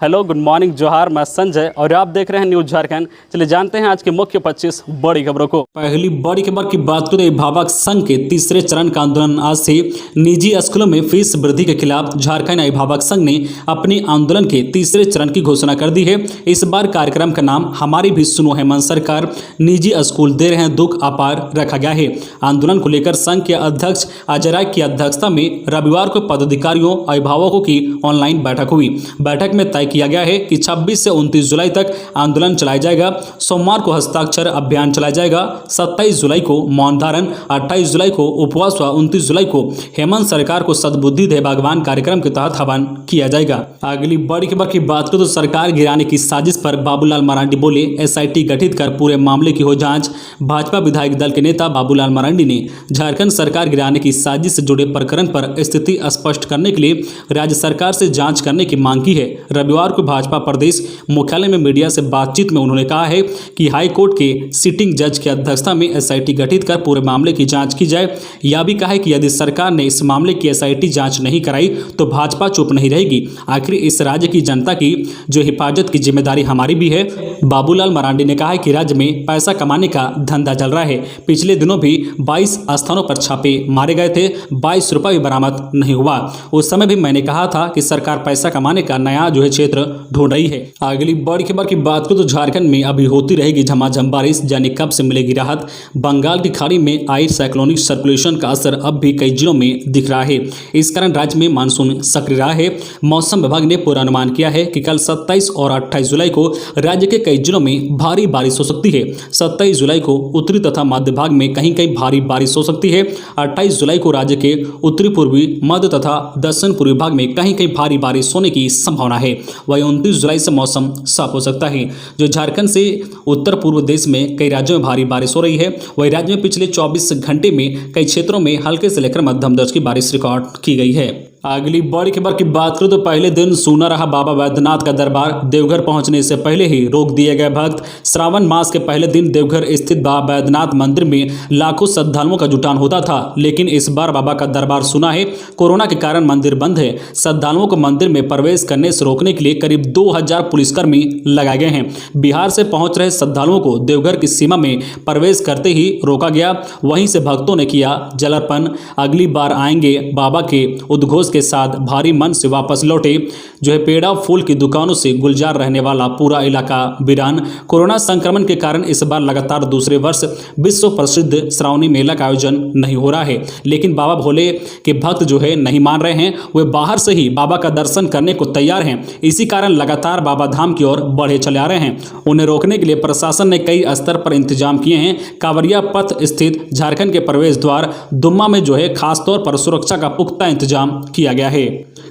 Hello, good morning, जोहार। मैं संजय और आप देख रहे हैं न्यूज झारखंड। चलिए जानते हैं आज की मुख्य 25 बड़ी खबरों को। पहली बड़ी खबर की बात करें तो अभिभावक संघ के तीसरे चरण का आंदोलन आज से निजी स्कूलों में फीस वृद्धि के खिलाफ झारखंड अभिभावक संघ ने अपने आंदोलन के तीसरे चरण की घोषणा कर दी है। इस बार कार्यक्रम का नाम हमारी भी सुनो हेमंत सरकार, निजी स्कूल दे रहे हैं दुख अपार रखा गया है। आंदोलन को लेकर संघ के अध्यक्ष अजय राय की अध्यक्षता में रविवार को पदाधिकारियों अभिभावकों की ऑनलाइन बैठक हुई। बैठक में तय किया गया है कि 26 से 29 जुलाई तक आंदोलन चलाया जाएगा। सोमवार को हस्ताक्षर अभियान चलाया जाएगा। 27 जुलाई को मौन धारण, 28 जुलाई को उपवास व 29 जुलाई को हेमंत सरकार को सद्बुद्धि दे भगवान कार्यक्रम के तहत आह्वान किया जाएगा। अगली बड़ी खबर की बात करें तो सरकार गिराने की साजिश पर बाबूलाल मरांडी बोले, एसआईटी गठित कर पूरे मामले की हो जांच। भाजपा विधायक दल के नेता बाबूलाल मरांडी ने झारखंड सरकार गिराने की साजिश से जुड़े प्रकरण पर स्थिति स्पष्ट करने के लिए राज्य सरकार से जांच करने की मांग की है। रविवार को भाजपा प्रदेश मुख्यालय में मीडिया से बातचीत में उन्होंने कहा है कि हाई कोर्ट के सिटिंग जज की अध्यक्षता में एसआईटी गठित कर पूरे मामले की जांच की जाए। यह भी कहा है कि यदि सरकार ने इस मामले की एसआईटी जांच नहीं कराई तो भाजपा चुप नहीं रहेगी। आखिर इस राज्य की जनता की जो हिफाजत की जिम्मेदारी हमारी भी है। बाबूलाल मरांडी ने कहा है कि राज्य में पैसा कमाने का धंधा चल रहा है। पिछले दिनों भी 22 स्थानों पर छापे मारे गए थे, 22 रुपये भी बरामद नहीं हुआ। उस समय भी मैंने कहा था कि सरकार पैसा कमाने का नया जो है क्षेत्र ढूंढ रही है। अगली बड़ी खबर की बात करें तो झारखंड में अभी होती रहेगी झमाझम बारिश, यानी कब से मिलेगी राहत। बंगाल की खाड़ी में आई साइक्लोनिक सर्कुलेशन का असर अब भी कई जिलों में दिख रहा है। इस कारण राज्य में मानसून सक्रिय रहा है। मौसम विभाग ने पूर्वानुमान किया है कि कल 27 और 28 जुलाई को राज्य के कई जिलों में भारी बारिश हो सकती है। 27 जुलाई को उत्तरी तथा मध्य भाग में कहीं कहीं भारी बारिश हो सकती है। 28 जुलाई को राज्य के उत्तरी पूर्वी, मध्य तथा दक्षिण पूर्वी भाग में कहीं कहीं भारी बारिश होने की संभावना है। वहीं 29 जुलाई से मौसम साफ हो सकता है। जो झारखंड से उत्तर पूर्व देश में कई राज्यों में भारी बारिश हो रही है। वहीं राज्य में पिछले 24 घंटे में कई क्षेत्रों में हल्के से लेकर मध्यम दर्ज की बारिश रिकॉर्ड की गई है। अगली बड़ी खबर की बात करें तो पहले दिन सूना रहा बाबा बैद्यनाथ का दरबार। देवघर पहुंचने से पहले ही रोक दिए गए भक्त। श्रावण मास के पहले दिन देवघर स्थित बाबा बैद्यनाथ मंदिर में लाखों श्रद्धालुओं का जुटान होता था, लेकिन इस बार बाबा का दरबार सुना है। कोरोना के कारण मंदिर बंद है। श्रद्धालुओं को मंदिर में प्रवेश करने से रोकने के लिए करीब 2000 पुलिसकर्मी लगाए गए हैं। बिहार से पहुंच रहे श्रद्धालुओं को देवघर की सीमा में प्रवेश करते ही रोका गया। वहीं से भक्तों ने किया जलार्पण। अगली बार आएंगे बाबा के उद्घोष के साथ भारी मन से वापस लौटे। जो है पेड़ा फूल की दुकानों से गुलजार रहने वाला पूरा इलाका वीरान। कोरोना संक्रमण के कारण इस बार लगातार दूसरे वर्ष विश्व प्रसिद्ध श्रावणी मेला का आयोजन नहीं हो रहा है, लेकिन बाबा भोले के भक्त जो है नहीं मान रहे हैं। वे बाहर से ही बाबा का दर्शन करने को तैयार हैं। इसी कारण लगातार बाबा धाम की ओर बढ़े चले आ रहे हैं। उन्हें रोकने के लिए प्रशासन ने कई स्तर पर इंतजाम किए हैं। कांवरिया पथ स्थित झारखंड के प्रवेश द्वार दुम्मा में जो है खासतौर पर सुरक्षा का पुख्ता इंतजाम किया गया है।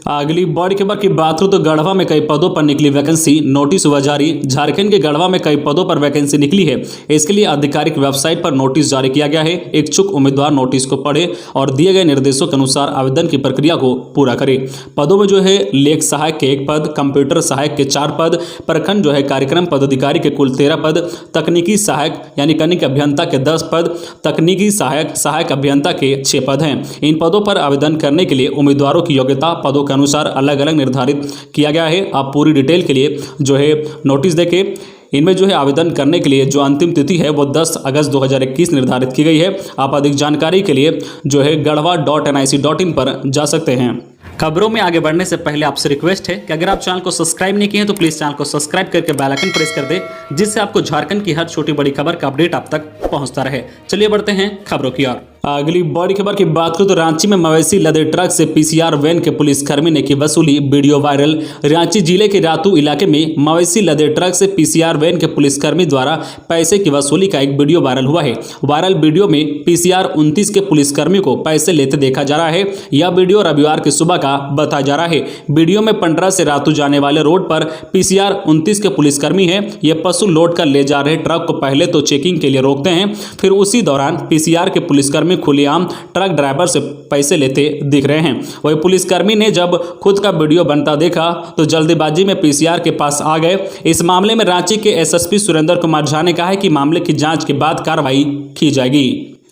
अगली बड़ी खबर की बात करूं तो गढ़वा में कई पदों पर निकली वैकेंसी, नोटिस हुआ जारी। झारखंड के गढ़वा में कई पदों पर वैकेंसी निकली है। इसके लिए आधिकारिक वेबसाइट पर नोटिस जारी किया गया है। इच्छुक उम्मीदवार नोटिस को पढ़े और दिए गए निर्देशों के अनुसार आवेदन की प्रक्रिया को पूरा करें। पदों में जो है लेख सहायक के 1 पद, कंप्यूटर सहायक के 4 पद, प्रखंड जो है कार्यक्रम पदाधिकारी के कुल 13 पद, तकनीकी सहायक यानी कनिक अभियंता के 10 पद, तकनीकी सहायक अभियंता के 6 पद हैं। इन पदों पर आवेदन करने के लिए उम्मीदवारों की योग्यता पदों के अनुसार अलग अलग निर्धारित किया गया है। आप पूरी डिटेल के लिए जो है नोटिस देखें। इनमें जो है आवेदन करने के लिए जो अंतिम तिथि है वो 10 अगस्त 2021 निर्धारित की गई है। आप अधिक जानकारी के लिए जो है garhwa.nic.in पर जा सकते हैं। खबरों में आगे बढ़ने से पहले आपसे रिक्वेस्ट है कि अगर आप चैनल को सब्सक्राइब नहीं किए हैं तो प्लीज़ चैनल को सब्सक्राइब करके बेल आइकन प्रेस कर दें, जिससे आपको झारखंड की हर छोटी बड़ी खबर का अपडेट आप तक पहुंचता रहे। चलिए बढ़ते हैं खबरों की ओर। अगली बड़ी खबर की बात करें तो रांची में मवेशी लदे ट्रक से पीसीआर वैन के पुलिसकर्मी ने की वसूली, वीडियो वायरल। रांची जिले के रातू इलाके में मवेशी लदे ट्रक से पीसीआर वैन के पुलिसकर्मी द्वारा पैसे की वसूली का एक वीडियो वायरल हुआ है। वायरल वीडियो में पीसीआर 29 के पुलिसकर्मी को पैसे लेते देखा जा रहा है। यह वीडियो रविवार की सुबह का बताया जा रहा है। वीडियो में पंडरा से रातू जाने वाले रोड पर पीसीआर 29 के पुलिसकर्मी हैं। ये पशु लोड कर ले जा रहे ट्रक को पहले तो चेकिंग के लिए रोकते हैं, फिर उसी दौरान पीसीआर के पुलिसकर्मी खुलेआम ट्रक ड्राइवर से पैसे लेते दिख रहे हैं। वही पुलिसकर्मी ने जब खुद का वीडियो बनता देखा तो जल्दीबाजी में पीसीआर के पास आ गए। इस मामले में रांची के एसएसपी सुरेंद्र कुमार झा ने कहा है कि मामले की जांच के बाद कार्रवाई की जाएगी।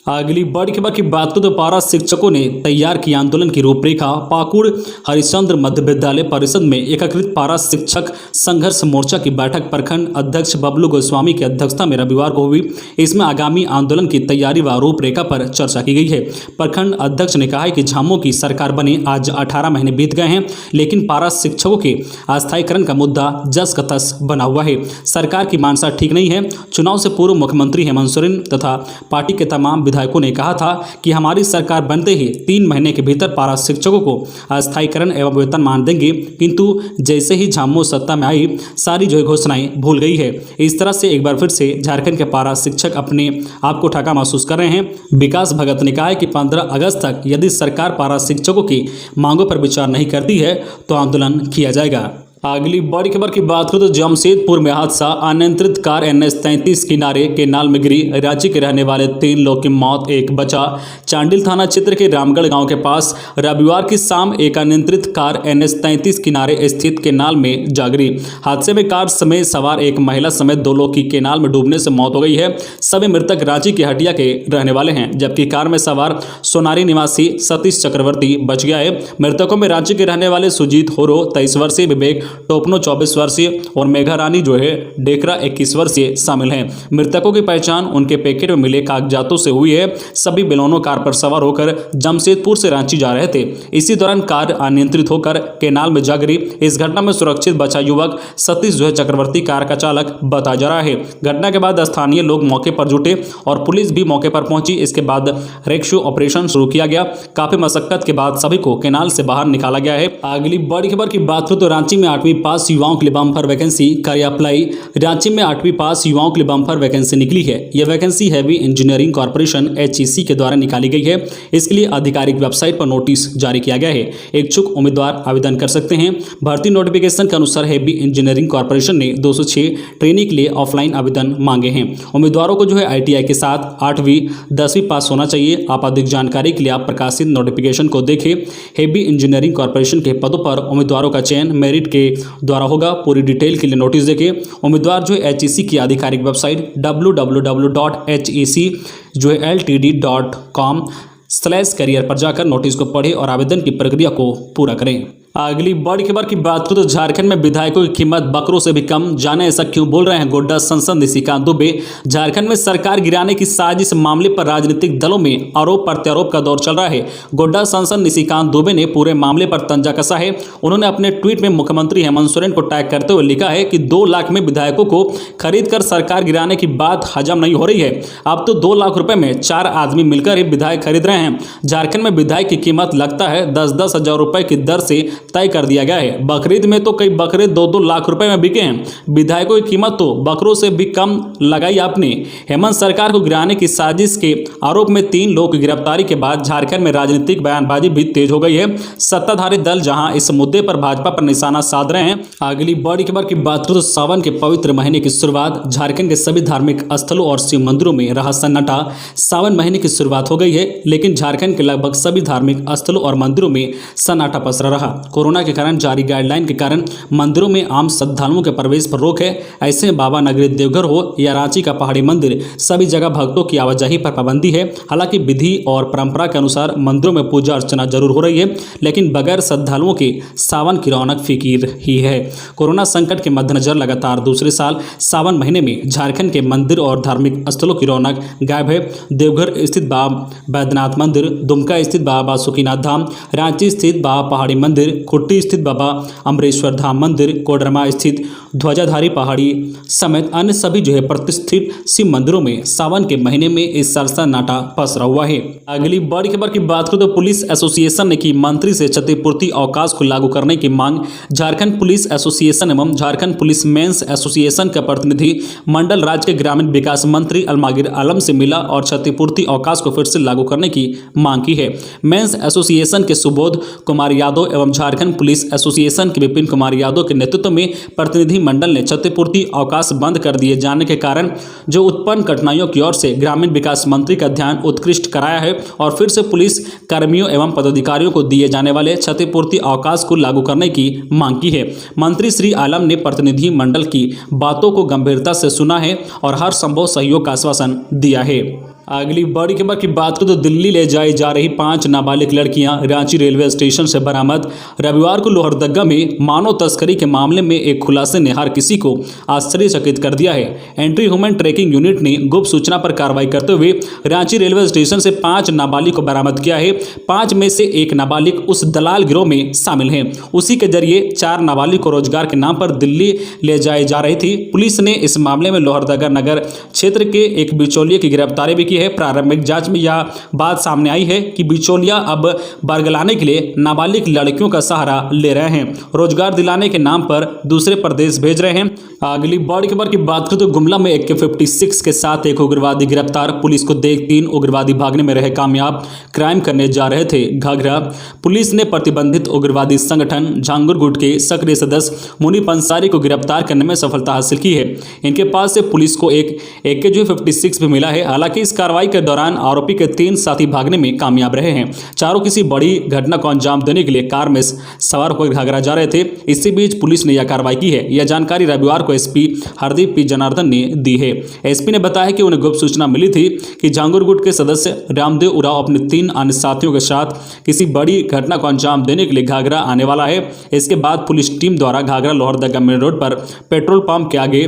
अगली बड़ी खबर की बात करें तो पारा शिक्षकों ने तैयार की आंदोलन की रूपरेखा। पाकुड़ हरिश्चंद्र मध्य विद्यालय परिषद में एकीकृत पारा शिक्षक संघर्ष मोर्चा की बैठक प्रखंड अध्यक्ष बबलू गोस्वामी की अध्यक्षता में रविवार को हुई। इसमें आगामी आंदोलन की तैयारी व रूपरेखा पर चर्चा की गई है। प्रखंड अध्यक्ष ने कहा है कि झामुमो की सरकार बने आज 18 महीने बीत गए हैं, लेकिन पारा शिक्षकों के अस्थायीकरण का मुद्दा जस का तस बना हुआ है। सरकार की मानसा ठीक नहीं है। चुनाव से पूर्व मुख्यमंत्री हेमंत सोरेन तथा पार्टी के तमाम विधायकों ने कहा था कि हमारी सरकार बनते ही 3 महीने के भीतर पारा शिक्षकों को अस्थायीकरण एवं वेतनमान देंगे, किंतु जैसे ही झामुमो सत्ता में आई सारी जो घोषणाएं भूल गई है। इस तरह से एक बार फिर से झारखंड के पारा शिक्षक अपने आप को ठगा महसूस कर रहे हैं। विकास भगत ने कहा है कि 15 अगस्त तक यदि सरकार पारा शिक्षकों की मांगों पर विचार नहीं करती है तो आंदोलन किया जाएगा। अगली बड़ी खबर की बात करें तो जमशेदपुर में हादसा। अनियंत्रित कार NH 33 किनारे केनाल में गिरी। राज्य के रहने वाले 3 लोगों की मौत, एक बचा। चांडिल थाना क्षेत्र के रामगढ़ गांव के पास रविवार की शाम एक अनियंत्रित कार NH 33 किनारे स्थित केनाल में जा गिरी। हादसे में कार समेत सवार एक महिला समेत 2 लोग की केनाल में डूबने से मौत हो गई है। सभी मृतक रांची के हटिया के रहने वाले हैं, जबकि कार में सवार सोनारी निवासी सतीश चक्रवर्ती बच गया है। मृतकों में रांची के रहने वाले सुजीत होरो 23 वर्षीय, विवेक टोपनो 24 वर्षीय और मेघा रानी जो है डेकरा 21 वर्षीय शामिल हैं। मृतकों की पहचान उनके पैकेट में मिले कागजातों से हुई है। सभी बेलोनो कार पर सवार होकर जमशेदपुर से रांची जा रहे थे। इसी दौरान कार अनियंत्रित होकर केनाल में जा गिरी। इस घटना में सुरक्षित बचा युवक सतीश जो है चक्रवर्ती कार का चालक बताया जा रहा है। घटना के बाद स्थानीय लोग मौके पर जुटे और पुलिस भी मौके पर पहुंची। इसके बाद रेस्क्यू ऑपरेशन शुरू किया गया। काफी मशक्कत के बाद सभी को केनाल से बाहर निकाला गया है। अगली बड़ी खबर की बात करें तो रांची में 8वीं पास युवाओं के लिए बम्पर वैकेंसी कार्य अप्लाई। रांची में 8वीं पास युवाओं के लिए बम्पर वैकेंसी निकली है। यह vacancy heavy engineering corporation HEC के द्वारा निकाली गई है। इसके लिए आधिकारिक वेबसाइट पर नोटिस जारी किया गया है। इच्छुक उम्मीदवार आवेदन कर सकते हैं। भर्ती नोटिफिकेशन के अनुसार हैवी इंजीनियरिंग कॉर्पोरेशन ने 206 ट्रेनी के लिए ऑफलाइन आवेदन मांगे हैं। उम्मीदवारों को जो है ITI के साथ 8वीं 10वीं पास होना चाहिए। आप अधिक जानकारी के लिए आप प्रकाशित नोटिफिकेशन को देखें। हैवी इंजीनियरिंग कॉर्पोरेशन के पदों पर उम्मीदवारों का चयन मेरिट के द्वारा होगा। पूरी डिटेल के लिए नोटिस देखें। उम्मीदवार जो HEC की आधिकारिक वेबसाइट www.hecltd.com/career पर जाकर नोटिस को पढ़ें और आवेदन की प्रक्रिया को पूरा करें। अगली बड़ी खबर की बात करें तो झारखंड में विधायकों की कीमत बकरों से भी कम, जाने ऐसा क्यों बोल रहे हैं गोड्डा सांसद निशिकांत दुबे। झारखंड में सरकार गिराने की साजिश मामले पर राजनीतिक दलों में आरोप प्रत्यारोप का दौर चल रहा है। गोड्डा सांसद निशिकांत दुबे ने पूरे मामले पर तंजा कसा है। उन्होंने अपने ट्वीट में मुख्यमंत्री हेमंत सोरेन को टैग करते हुए लिखा है कि 2 लाख में विधायकों को खरीद कर सरकार गिराने की बात हजम नहीं हो रही है। अब तो 2 लाख रुपए में 4 आदमी मिलकर ही विधायक खरीद रहे हैं। झारखंड में विधायक की कीमत लगता है 10-10 हजार रुपए की दर से तय कर दिया गया है। बकरीद में तो कई बकरे 2-2 लाख रुपए में बिके हैं। विधायकों की कीमत तो बकरों से भी कम लगाई आपने। हेमंत सरकार को गिराने की साजिश के आरोप में 3 लोगों की गिरफ्तारी के बाद झारखंड में राजनीतिक बयानबाजी भी तेज हो गई है। सत्ताधारी दल जहां इस मुद्दे पर भाजपा पर निशाना साध रहे हैं। अगली बड़ी खबर की बात करें तो सावन के पवित्र महीने की शुरुआत। झारखंड के सभी धार्मिक स्थलों और शिव मंदिरों में रहा सन्नाटा। सावन महीने की शुरुआत हो गई है, लेकिन झारखंड के लगभग सभी धार्मिक स्थलों और मंदिरों में सन्नाटा पसरा रहा। कोरोना के कारण जारी गाइडलाइन के कारण मंदिरों में आम श्रद्धालुओं के प्रवेश पर रोक है। ऐसे में बाबा नगरी देवघर हो या रांची का पहाड़ी मंदिर, सभी जगह भक्तों की आवाजाही पर पाबंदी है। हालांकि विधि और परंपरा के अनुसार मंदिरों में पूजा अर्चना जरूर हो रही है, लेकिन बगैर श्रद्धालुओं के सावन की रौनक फीकीर ही है। कोरोना संकट के मद्देनजर लगातार दूसरे साल सावन महीने में झारखंड के मंदिर और धार्मिक स्थलों की रौनक गायब है। देवघर स्थित बाबा बैद्यनाथ मंदिर, दुमका स्थित बाबा बासुकीनाथ धाम, रांची स्थित बाबा पहाड़ी मंदिर, खुट्टी स्थित बाबा अमरेश्वर धाम मंदिर, कोडरमा स्थित ध्वजाधारी पहाड़ी समेत अन्य सभी जो है प्रतिष्ठित शिव मंदिरों में सावन के महीने में इस साल सन्नाटा पसरा हुआ है। अगली बड़ी खबर की बात करें तो पुलिस एसोसिएशन ने की मंत्री से क्षतिपूर्ति अवकाश को लागू करने की मांग। झारखंड पुलिस एसोसिएशन एवं झारखंड पुलिस मेंस एसोसिएशन का प्रतिनिधि मंडल राज्य के ग्रामीण विकास मंत्री अलमगीर आलम से मिला और क्षतिपूर्ति अवकाश को फिर से लागू करने की मांग की है। मेंस एसोसिएशन के सुबोध कुमार यादव एवं झारखंड पुलिस एसोसिएशन के विपिन कुमार यादव के नेतृत्व में प्रतिनिधि मंडल ने क्षतिपूर्ति अवकाश बंद कर दिए जाने के कारण जो उत्पन्न कठिनाइयों की ओर से ग्रामीण विकास मंत्री का ध्यान उत्कृष्ट कराया है और फिर से पुलिस कर्मियों एवं पदाधिकारियों को दिए जाने वाले क्षतिपूर्ति अवकाश को लागू करने की मांग की है। मंत्री श्री आलम ने प्रतिनिधि मंडल की बातों को गंभीरता से सुना है और हर संभव सहयोग का आश्वासन दिया है। अगली बड़ी खबर की बात करें तो दिल्ली ले जाई जा रही 5 नाबालिग लड़कियां रांची रेलवे स्टेशन से बरामद। रविवार को लोहरदगा में मानव तस्करी के मामले में एक खुलासे ने हर किसी को आश्चर्यचकित कर दिया है। एंटी ह्यूमन ट्रैकिंग यूनिट ने गुप्त सूचना पर कार्रवाई करते हुए रांची रेलवे स्टेशन से 5 नाबालिग को बरामद किया है। 5 में से एक नाबालिग उस दलाल गिरोह में शामिल है। उसी के जरिए 4 नाबालिग को रोजगार के नाम पर दिल्ली ले जाई जा रही थी। पुलिस ने इस मामले में लोहरदगा नगर क्षेत्र के एक बिचौलिए की गिरफ्तारी भी की है। प्रारंभिक जांच में यह बात सामने आई है कि बिचौलिया अब बरगलाने के लिए नाबालिग लड़कियों का सहारा ले रहे हैं, रोजगार दिलाने के नाम पर दूसरे प्रदेश भेज रहे हैं। अगली बड़ी खबर की बात करें तो गुमला में AK-56 के साथ एक उग्रवादी गिरफ्तार। पुलिस को देख 3 उग्रवादी भागने में रहे कामयाब, क्राइम करने जा रहे थे घाघरा। पुलिस ने प्रतिबंधित उग्रवादी संगठन झांगुर गुट के सक्रिय सदस्य मुनीप अंसारी को गिरफ्तार करने में सफलता हासिल की है। इनके पास से पुलिस को एक AK-56 भी मिला है। हालांकि इस कार्रवाई के दौरान आरोपी के 3 साथी भागने में कामयाब रहे हैं। चारों किसी बड़ी घटना को अंजाम देने के लिए कार में सवार होकर घाघरा जा रहे थे। इसी बीच पुलिस ने यह कार्रवाई की है। यह जानकारी रविवार को SP हरदीप P जनार्दन ने दी है। SP ने बताया कि उन्हें गुप्त सूचना मिली थी कि झांगुर गुट के सदस्य रामदेव उराव अपने 3 अन्य साथियों के साथ किसी बड़ी घटना को अंजाम देने के लिए घाघरा आने वाला है। इसके बाद पुलिस टीम द्वारा घाघरा लोहरदगा मेन रोड पर पेट्रोल पंप के आगे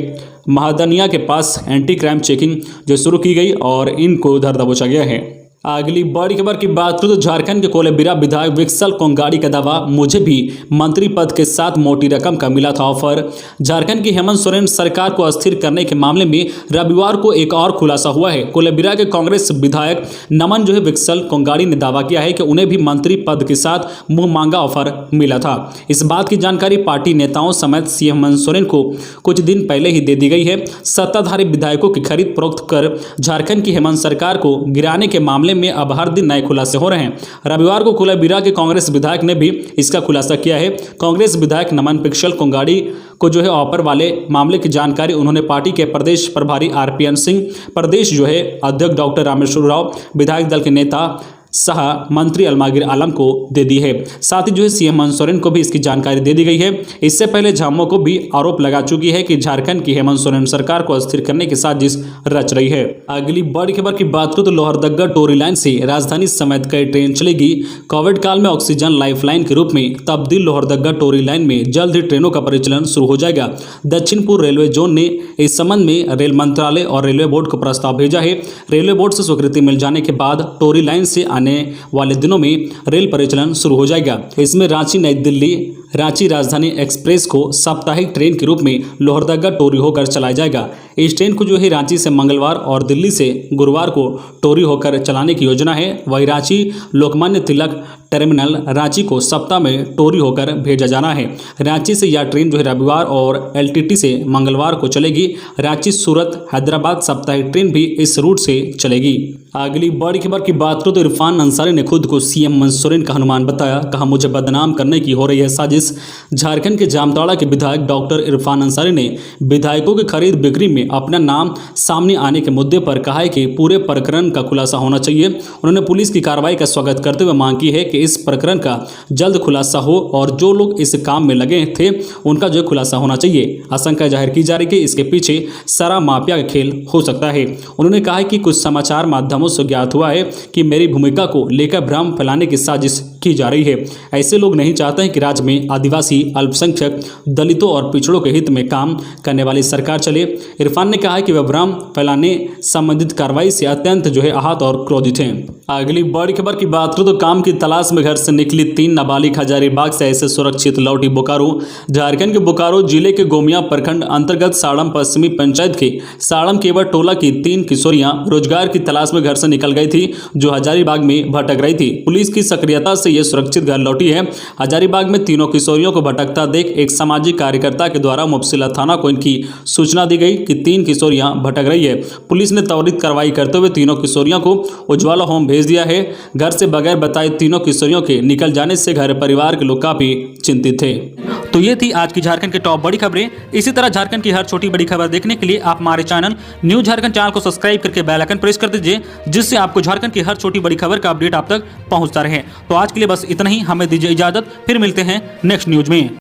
महादनिया के पास एंटी क्राइम चेकिंग जो शुरू की गई और इनको उधर दबोचा गया है। अगली बड़ी खबर की बात करें तो झारखंड के कोलेबिरा विधायक विक्सल कोंगाड़ी का दावा, मुझे भी मंत्री पद के साथ मोटी रकम का मिला था ऑफर। झारखंड की हेमंत सोरेन सरकार को अस्थिर करने के मामले में रविवार को एक और खुलासा हुआ है। कोलेबिरा के कांग्रेस विधायक नमन विक्सल कोंगाड़ी ने दावा किया है कि उन्हें भी मंत्री पद के साथ मुंह मांगा ऑफर मिला था। इस बात की जानकारी पार्टी नेताओं समेत CM हेमंत सोरेन को कुछ दिन पहले ही दे दी गई है। सत्ताधारी विधायकों की खरीद फरोख्त कर झारखंड की हेमंत सरकार को गिराने के मामले में अब हर दिन नए खुलासे हो रहे हैं। रविवार को कोलेबिरा के कांग्रेस विधायक ने भी इसका खुलासा किया है। कांग्रेस विधायक नमन विक्सल कोंगाड़ी को ऑफर वाले मामले की जानकारी उन्होंने पार्टी के प्रदेश प्रभारी RPN सिंह, प्रदेश अध्यक्ष डॉक्टर रामेश्वर राव, विधायक दल के नेता सह मंत्री अलमगीर आलम को दे दी है। साथ ही CM हेमंत सोरेन को भी इसकी जानकारी दे दी गई है। इससे पहले झामो को भी आरोप लगा चुकी है कि झारखंड की हेमंत सोरेन सरकार को अस्थिर करने की साजिश रच रही है। अगली बड़ी खबर की बात करें तो लोहरदगा टोरी लाइन से राजधानी समेत कई ट्रेन चलेगी। कोविड काल में ऑक्सीजन लाइफलाइन के रूप में तब्दील लोहरदगा टोरी लाइन में जल्द ही ट्रेनों का परिचालन शुरू हो जाएगा। दक्षिण पूर्व रेलवे जोन ने इस संबंध में रेल मंत्रालय और रेलवे बोर्ड को प्रस्ताव भेजा है। रेलवे बोर्ड से स्वीकृति मिल जाने के बाद टोरी लाइन से आने वाले दिनों में रेल परिचालन शुरू हो जाएगा। इसमें रांची नई दिल्ली रांची राजधानी एक्सप्रेस को साप्ताहिक ट्रेन के रूप में लोहरदगा टोरी होकर चलाया जाएगा। इस ट्रेन को रांची से मंगलवार और दिल्ली से गुरुवार को टोरी होकर चलाने की योजना है। वही रांची लोकमान्य तिलक टर्मिनल रांची को सप्ताह में टोरी होकर भेजा जाना है। रांची से यह ट्रेन रविवार और LTT से मंगलवार को चलेगी। रांची सूरत हैदराबाद साप्ताहिक ट्रेन भी इस रूट से चलेगी। अगली बड़ी खबर की बात करें तो इरफान अंसारी ने खुद को CM हेमंत सोरेन का हनुमान बताया। कहा, मुझे बदनाम करने की हो रही है साजिश। झारखंड के जामताड़ा के विधायक डॉक्टर इरफान अंसारी ने विधायकों की खरीद बिक्री में अपना नाम सामने आने के मुद्दे पर कहा है कि पूरे प्रकरण का खुलासा होना चाहिए। उन्होंने पुलिस की कार्रवाई का स्वागत करते हुए मांग की है कि इस प्रकरण का जल्द खुलासा हो और जो लोग इस काम में लगे थे उनका खुलासा होना चाहिए। आशंका जाहिर की जा रही है कि इसके पीछे सारा माफिया का खेल हो सकता है। उन्होंने कहा है कि कुछ समाचार माध्यमों से ज्ञात हुआ है कि मेरी भूमिका को लेकर भ्रम फैलाने की साजिश की जा रही है। ऐसे लोग नहीं चाहते हैं कि राज्य में आदिवासी, अल्पसंख्यक, दलितों और पिछड़ों के हित में काम करने वाली सरकार चले। इरफान ने कहा है कि वह भ्रम फैलाने संबंधित कार्रवाई से अत्यंत आहत और क्रोधित हैं। अगली बड़ी खबर की बात करें तो काम की तलाश में घर से निकली 3 नाबालिग हजारीबाग से ऐसे सुरक्षित लौटी बोकारो। झारखंड के बोकारो जिले के गोमिया प्रखंड अंतर्गत साड़म पश्चिमी पंचायत के साड़म केवर टोला की 3 किशोरियां रोजगार की तलाश में घर से निकल गई थी, जो हजारीबाग में भटक रही थी। पुलिस की सक्रियता से ये सुरक्षित घर लौटी है। हजारीबाग में तीनों किशोरियों को भटकता देख एक सामाजिक कार्यकर्ता के द्वारा मुफस्सिला थाना को इनकी सूचना दी गई कि 3 किशोरियां भटक रही है। पुलिस ने त्वरित कार्रवाई करते हुए तीनों किशोरियों को उज्ज्वला होम भेज दिया है। घर से बगैर बताए तीनों किशोरियों के निकल जाने से घर परिवार के लोग काफी चिंतित थे। तो ये थी आज की झारखंड की टॉप बड़ी खबरें। इसी तरह झारखंड की हर छोटी बड़ी खबर देखने के लिए आप हमारे चैनल न्यूज झारखंड चैनल को सब्सक्राइब करके बेल आइकन प्रेस कर दीजिए, जिससे आपको झारखंड की हर छोटी बड़ी खबर का अपडेट आप तक पहुंचता रहे। तो आज के लिए बस इतना ही, हमें दीजिए इजाजत, फिर मिलते हैं नेक्स्ट न्यूज में।